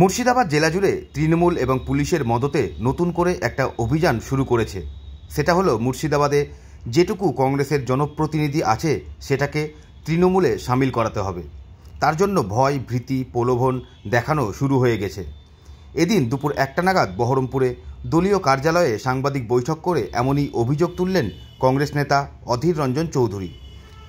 মুর্শিদাবাদ জেলা জুড়ে তৃণমূল এবং পুলিশের মদতে নতুন করে একটা অভিযান শুরু করেছে। সেটা হলো মুর্শিদাবাদে যেটুকু কংগ্রেসের জনপ্রতিনিধি আছে সেটাকে তৃণমূলে সামিল করাতে হবে। তার জন্য ভয়, ভীতি, প্রলোভন দেখানো শুরু হয়ে গেছে। এদিন দুপুর 1টা নাগাদ বহরমপুরে দলীয় কার্যালয়ে সাংবাদিক বৈঠক করে এমনই অভিযোগ তুললেন কংগ্রেস নেতা অধীর রঞ্জন চৌধুরী।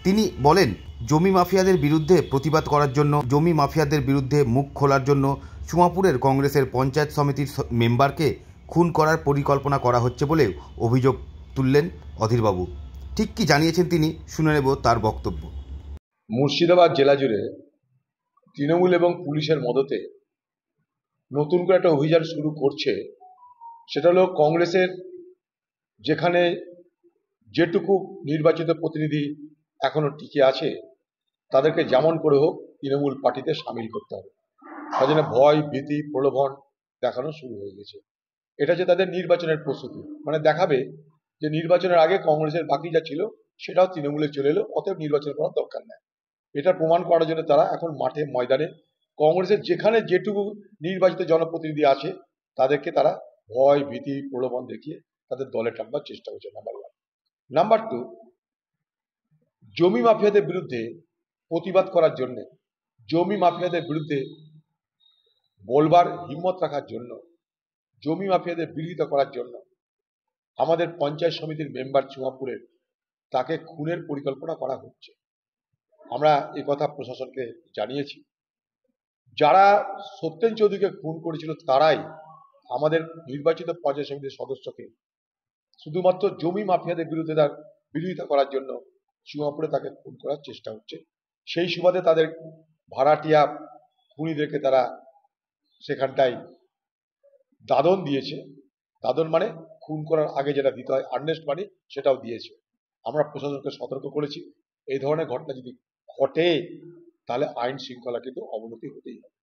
তিনি বলেন, জমি মাফিয়াদের বিরুদ্ধে প্রতিবাদ করার জন্য, জমি মাফিয়াদের বিরুদ্ধে মুখ খোলার জন্য চুয়াপুরের কংগ্রেসের পঞ্চায়েত সমিতির মেম্বারকে খুন করার পরিকল্পনা করা হচ্ছে বলে অভিযোগ তুললেন অধীরবাবু। ঠিক কি জানিয়েছেন তিনি, শুনে নেব তার বক্তব্য। মুর্শিদাবাদ জেলা জুড়ে তৃণমূল এবং পুলিশের মদতে নতুন করে একটা অভিযান শুরু করছে। সেটা হলো কংগ্রেসের যেখানে যেটুকু নির্বাচিত প্রতিনিধি এখনো টিকে আছে তাদেরকে যেমন করে হোক তৃণমূল পার্টিতে সামিল করতে হবে। তার জন্য ভয়, ভীতি, প্রলোভন দেখানো শুরু হয়ে গেছে। এটা যে তাদের নির্বাচনের প্রস্তুতি, মানে দেখাবে যে নির্বাচনের আগে কংগ্রেসের বাকি যা ছিল সেটাও তৃণমূলে চলে এলো, অতএব নির্বাচন করার দরকার নেই। এটা প্রমাণ করার জন্য তারা এখন মাঠে ময়দানে কংগ্রেসের যেখানে যেটুকু নির্বাচিত জনপ্রতিনিধি আছে তাদেরকে তারা ভয়, ভীতি, প্রলোভন দেখিয়ে তাদের দলে টানবার চেষ্টা করছে। নাম্বার 1। নাম্বার 2, জমি মাফিয়াদের বিরুদ্ধে প্রতিবাদ করার জন্য, জমি মাফিয়াদের বিরুদ্ধে বলবার হিম্মত রাখার জন্য, জমি মাফিয়াদের বিরোধিতা করার জন্য আমাদের পঞ্চায়েত সমিতির মেম্বার চুয়াপুরের তাকে খুনের পরিকল্পনা করা হচ্ছে। আমরা এই কথা প্রশাসনকে জানিয়েছি। যারা সত্যেন চৌধুরীকে খুন করেছিল তারাই আমাদের নির্বাচিত পঞ্চায়েত সমিতির সদস্যকে শুধুমাত্র জমি মাফিয়াদের বিরুদ্ধে তার বিরোধিতা করার জন্য চুয়াপুরে তাকে খুন করার চেষ্টা হচ্ছে। সেই সুবাদে তাদের ভাড়াটিয়া খুনিদেরকে তারা সেখানটায় দাদন দিয়েছে। দাদন মানে খুন করার আগে যেটা দিতে হয় আর্নেস্ট মানি, সেটাও দিয়েছে। আমরা প্রশাসনকে সতর্ক করেছি, এই ধরনের ঘটনা যদি ঘটে তাহলে আইন শৃঙ্খলা কিন্তু অবনতি হতেই হবে।